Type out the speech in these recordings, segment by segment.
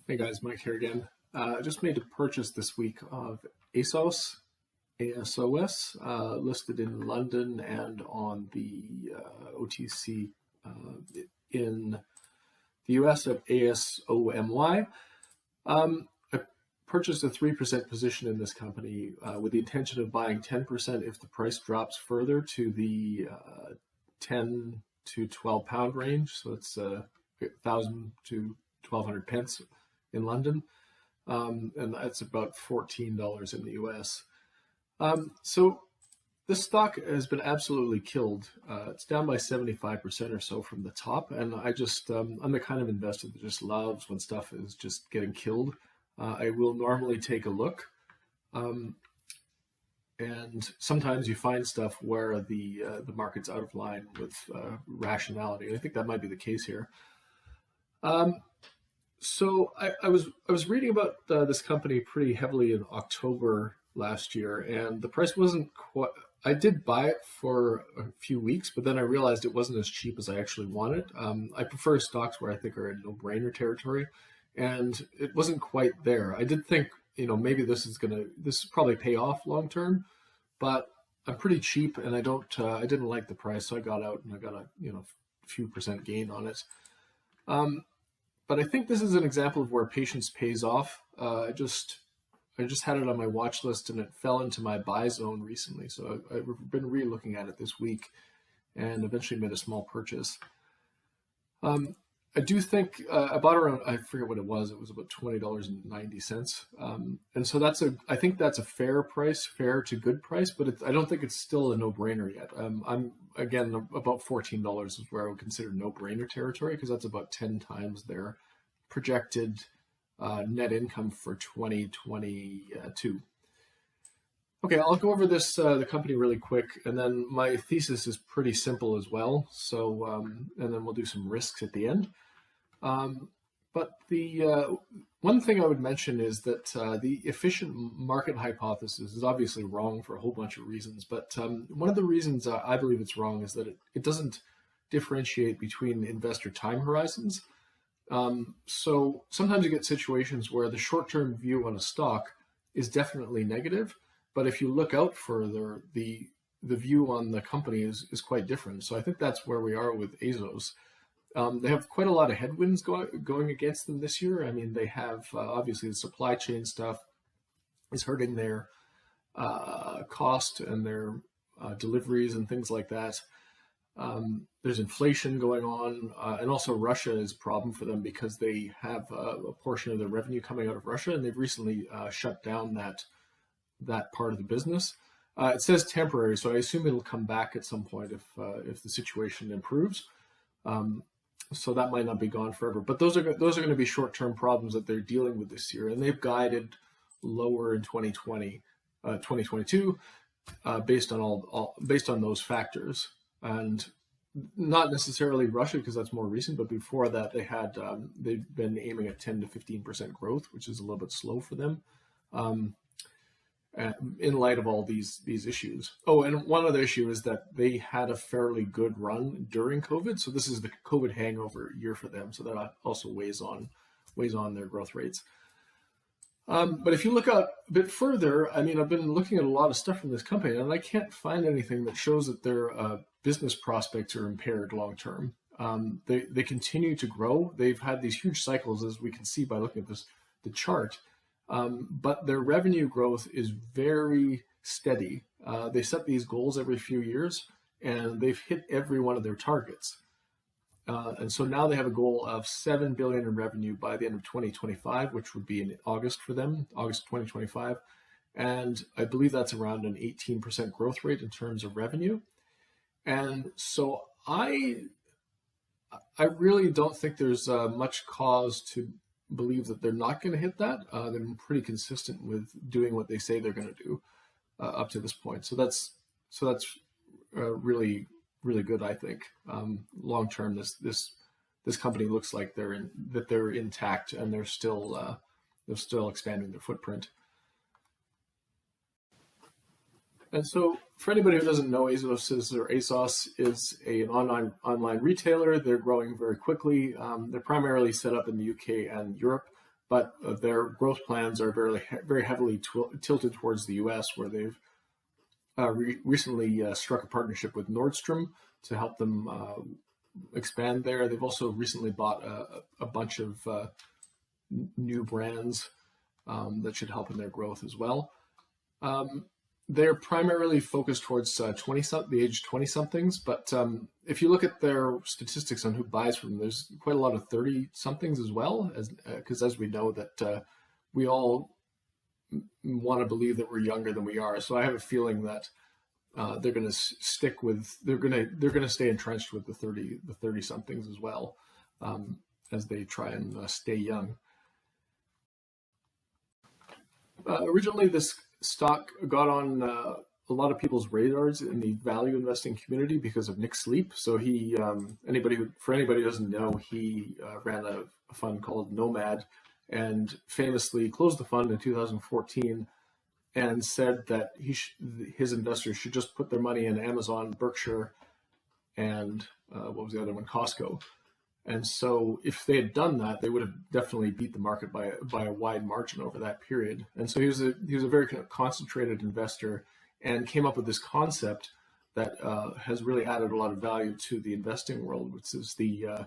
Hey guys, Mike here again. I just made a purchase this week of ASOS, ASOS, listed in London and on the OTC in the US at ASOMY. I purchased a 3% position in this company with the intention of buying 10% if the price drops further to the 10 to 12 pound range. So it's 1,000 to 1,200 pence in London, and that's about $14 in the US. So this stock has been absolutely killed. It's down by 75% or so from the top, and I'm the kind of investor that just loves when stuff is just getting killed. I will normally take a look, and sometimes you find stuff where the market's out of line with rationality. I think that might be the case here. So I was reading about this company pretty heavily in October last year, and the price wasn't quite. I did buy it for a few weeks, but then I realized it wasn't as cheap as I actually wanted. I prefer stocks where I think are in no-brainer territory, and it wasn't quite there. I did think, maybe this is probably pay off long term, but I'm pretty cheap, and I didn't like the price, so I got out and I got a few percent gain on it. But I think this is an example of where patience pays off. I just had it on my watch list and it fell into my buy zone recently. So I've been re-looking at it this week and eventually made a small purchase. I do think I bought around, I forget what it was about $20.90. And so I think that's a fair price, fair to good price, but I don't think it's still a no-brainer yet. I'm again, about $14 is where I would consider no-brainer territory, because that's about 10 times their projected net income for 2022. Okay, I'll go over the company really quick, and then my thesis is pretty simple as well. So, and then we'll do some risks at the end. But the one thing I would mention is that the efficient market hypothesis is obviously wrong for a whole bunch of reasons. But one of the reasons I believe it's wrong is that it doesn't differentiate between investor time horizons. So sometimes you get situations where the short-term view on a stock is definitely negative, but if you look out further, the view on the company is quite different. So I think that's where we are with ASOS. They have quite a lot of headwinds going against them this year. I mean, they have obviously the supply chain stuff is hurting their cost and their deliveries and things like that. There's inflation going on, and also Russia is a problem for them because they have a portion of their revenue coming out of Russia, and they've recently shut down that part of the business. It says temporary, so I assume it'll come back at some point if the situation improves. So that might not be gone forever, but those are going to be short-term problems that they're dealing with this year, and they've guided lower in 2022 based on those factors, and not necessarily Russia because that's more recent, but before that they've been aiming at 10 to 15% growth, which is a little bit slow for them. In light of all these issues. Oh, and one other issue is that they had a fairly good run during COVID. So this is the COVID hangover year for them. So that also weighs on their growth rates. But if you look out a bit further, I mean, I've been looking at a lot of stuff from this company, and I can't find anything that shows that their business prospects are impaired long term. They continue to grow. They've had these huge cycles, as we can see by looking at the chart. But their revenue growth is very steady. They set these goals every few years, and they've hit every one of their targets. And so now they have a goal of $7 billion in revenue by the end of 2025, which would be in August for them, August 2025. And I believe that's around an 18% growth rate in terms of revenue. And so I really don't think there's much cause to believe that they're not going to hit that. They've been pretty consistent with doing what they say they're going to do up to this point. So that's really good, I think. Long term, this company looks like they're intact, and they're still expanding their footprint. And so for anybody who doesn't know, ASOS is an online retailer. They're growing very quickly. They're primarily set up in the UK and Europe. but their growth plans are very heavily tilted towards the U.S., where they've recently struck a partnership with Nordstrom to help them expand there. They've also recently bought a bunch of new brands that should help in their growth as well. They're primarily focused towards the age 20-somethings, but if you look at their statistics on who buys from them, there's quite a lot of 30-somethings as well, because as we know that we all want to believe that we're younger than we are. So I have a feeling that they're going to they're going to stay entrenched with the 30-somethings as well, as they try and stay young. Originally, this stock got on a lot of people's radars in the value investing community because of Nick Sleep. So he, anybody who doesn't know, he ran a fund called Nomad, and famously closed the fund in 2014 and said that his investors should just put their money in Amazon, Berkshire, and what was the other one, Costco. And so if they had done that, they would have definitely beat the market by a wide margin over that period. And so he was a very kind of concentrated investor, and came up with this concept that has really added a lot of value to the investing world, which is the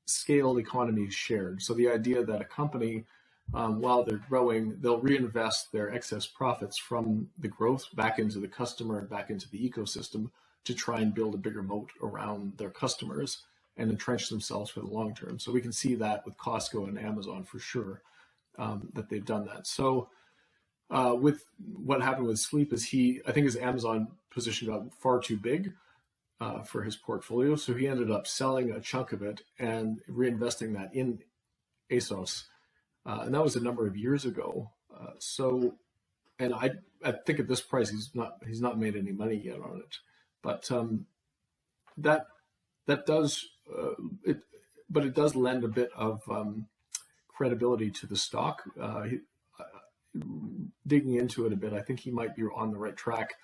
scaled economies shared. So the idea that a company, while they're growing, they'll reinvest their excess profits from the growth back into the customer and back into the ecosystem to try and build a bigger moat around their customers and entrench themselves for the long term. So we can see that with Costco and Amazon for sure, that they've done that. So with what happened with Sleep is I think his Amazon position got far too big for his portfolio. So he ended up selling a chunk of it and reinvesting that in ASOS. And that was a number of years ago. And I think at this price, he's not made any money yet on it. But that does it does lend a bit of credibility to the stock. Digging into it a bit, I think he might be on the right track,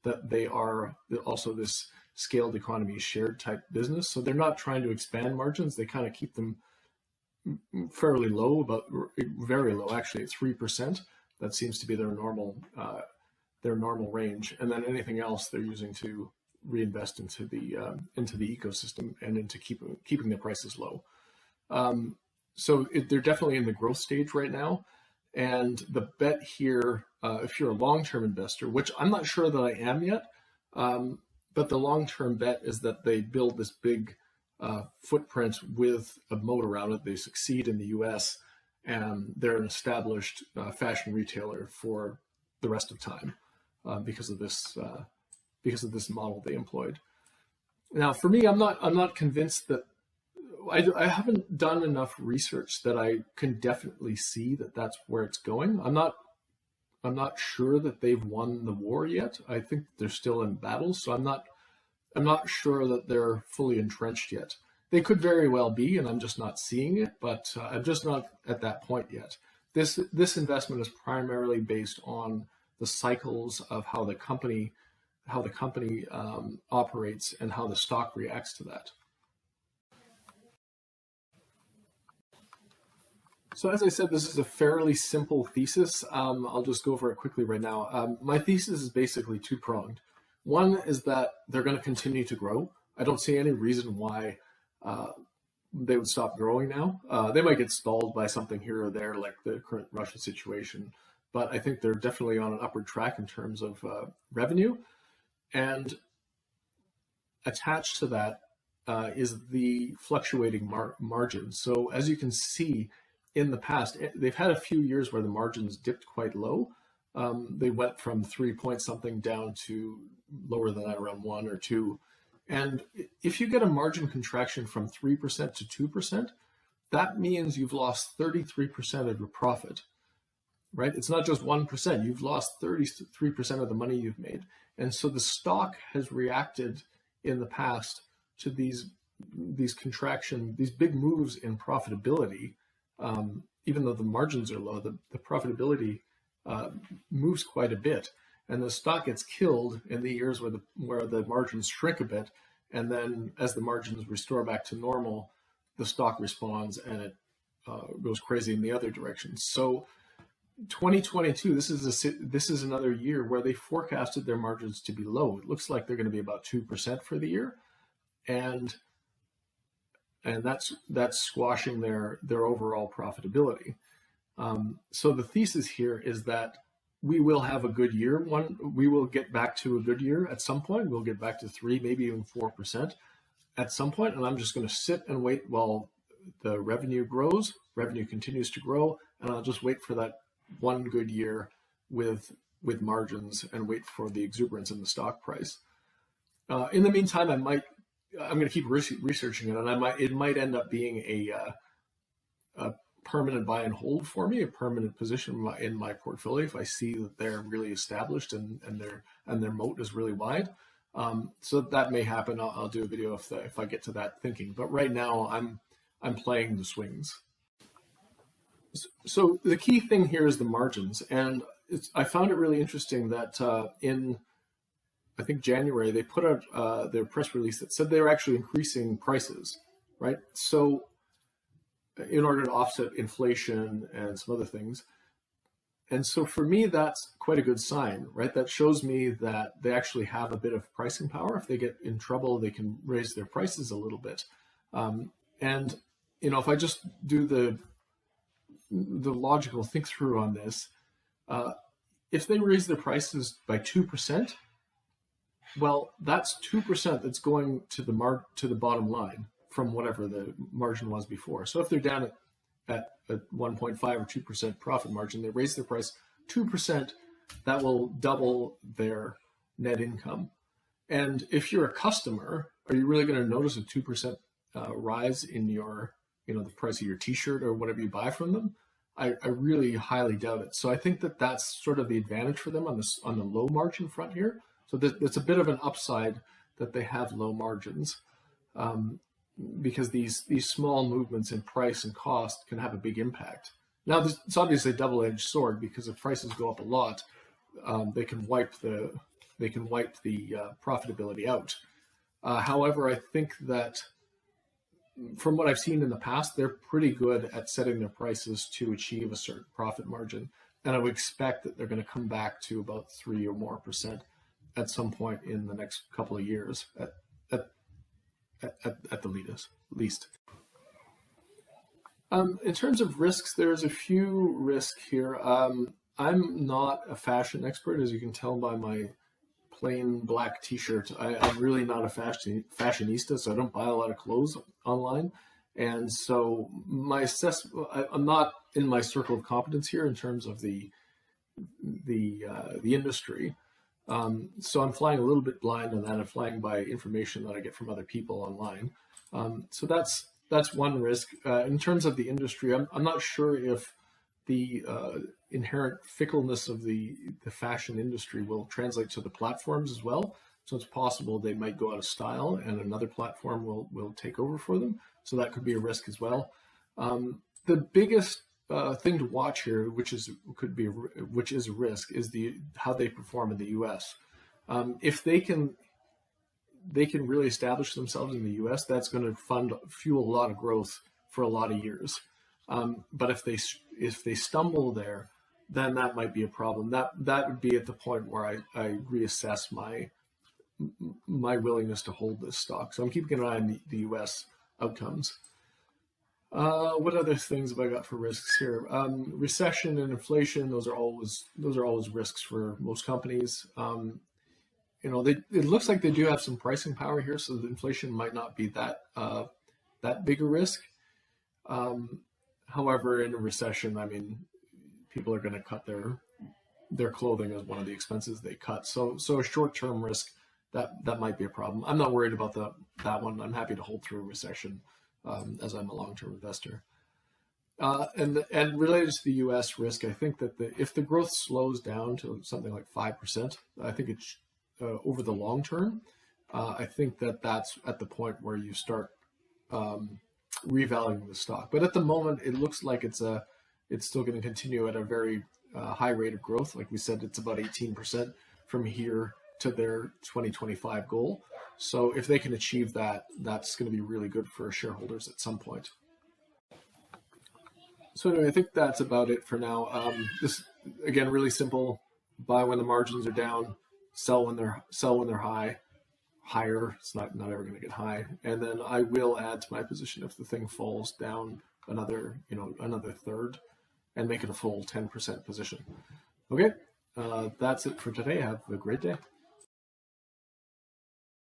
that they are also this scaled economy shared type business. So they're not trying to expand margins. They kind of keep them fairly low, but very low, actually at 3%. That seems to be their normal range. And then anything else they're using to reinvest into the ecosystem and into keeping the prices low. So they're definitely in the growth stage right now. And the bet here, if you're a long-term investor, which I'm not sure that I am yet, but the long-term bet is that they build this big footprint with a moat around it. They succeed in the US, and they're an established fashion retailer for the rest of time because of this model they employed. Now, for me, I'm not convinced that I haven't done enough research that I can definitely see that that's where it's going. I'm not sure that they've won the war yet. I think they're still in battle, so I'm not sure that they're fully entrenched yet. They could very well be, and I'm just not seeing it, but I'm just not at that point yet. This investment is primarily based on the cycles of how the company operates and how the stock reacts to that. So as I said, this is a fairly simple thesis. I'll just go over it quickly right now. My thesis is basically two-pronged. One is that they're going to continue to grow. I don't see any reason why they would stop growing now. They might get stalled by something here or there, like the current Russia situation, but I think they're definitely on an upward track in terms of revenue. And attached to that is the fluctuating margin. So as you can see, in the past, they've had a few years where the margins dipped quite low. They went from 3 point something down to lower than that, around 1 or 2. And if you get a margin contraction from 3% to 2%, that means you've lost 33% of your profit, right? It's not just 1%. You've lost 33% of the money you've made. And so the stock has reacted in the past to these contraction, these big moves in profitability. Even though the margins are low, the profitability moves quite a bit, and the stock gets killed in the years where the margins shrink a bit, and then as the margins restore back to normal, the stock responds and it goes crazy in the other direction. So 2022, this is another year where they forecasted their margins to be low. It looks like they're going to be about 2% for the year, and that's squashing their overall profitability. So the thesis here is that we will have a good year. We will get back to a good year at some point. We'll get back to 3, maybe even 4% at some point, and I'm just going to sit and wait while the revenue grows. Revenue continues to grow, and I'll just wait for that one good year with margins and wait for the exuberance in the stock price. In the meantime, I'm going to keep researching it, and it might end up being a permanent buy and hold for me, a permanent position in my portfolio if I see that they're really established and their moat is really wide. So that may happen. I'll do a video if I get to that thinking. But right now, I'm playing the swings. So the key thing here is the margins, and I found it really interesting that in I think January they put out their press release that said they were actually increasing prices, right? So in order to offset inflation and some other things. And so for me, that's quite a good sign, right? That shows me that they actually have a bit of pricing power. If they get in trouble, they can raise their prices a little bit. And if I just do the logical think through on this, if they raise their prices by 2%, well, that's 2% that's going to the bottom line from whatever the margin was before. So if they're down at 1.5 or 2% profit margin, they raise their price 2%, that will double their net income. And if you're a customer, are you really going to notice a 2% rise in your, the price of your t-shirt or whatever you buy from them? I really highly doubt it. So I think that that's sort of the advantage for them on the low margin front here. So that's a bit of an upside that they have low margins, because these small movements in price and cost can have a big impact. Now, it's obviously a double-edged sword, because if prices go up a lot, they can wipe the profitability out. However, I think that from what I've seen in the past, they're pretty good at setting their prices to achieve a certain profit margin, and I would expect that they're going to come back to about 3 or more % at some point in the next couple of years, at the least. In terms of risks, there's a few risks here. I'm not a fashion expert, as you can tell by my plain black t-shirt. I'm really not a fashionista, so I don't buy a lot of clothes online. And so I'm not in my circle of competence here in terms of the industry. So I'm flying a little bit blind on that. I'm flying by information that I get from other people online. So that's one risk. In terms of the industry, I'm not sure if the inherent fickleness of the fashion industry will translate to the platforms as well. So it's possible they might go out of style and another platform will take over for them. So that could be a risk as well. The biggest thing to watch here, which is a risk, is how they perform in the U.S. If they can really establish themselves in the U.S., that's going to fuel a lot of growth for a lot of years. But if they stumble there, then that might be a problem. That would be at the point where I reassess my willingness to hold this stock. So I'm keeping an eye on the U.S. outcomes. What other things have I got for risks here? Recession and inflation; those are always risks for most companies. It looks like they do have some pricing power here, so the inflation might not be that big a risk. However, in a recession, people are going to cut their clothing as one of the expenses they cut. So a short-term risk that might be a problem. I'm not worried about that one. I'm happy to hold through a recession, as I'm a long-term investor. And related to the U.S. risk, I think that if the growth slows down to something like 5%, I think it's over the long term. I think that's at the point where you start revaluing the stock. But at the moment, it looks like it's still going to continue at a very high rate of growth. Like we said, it's about 18% from here to their 2025 goal. So if they can achieve that, that's going to be really good for shareholders at some point. So anyway, I think that's about it for now. This again, really simple. Buy when the margins are down, sell when they're higher. It's not ever going to get high, and then I will add to my position if the thing falls down another third, and make it a full 10% position. Okay, that's it for today. Have a great day.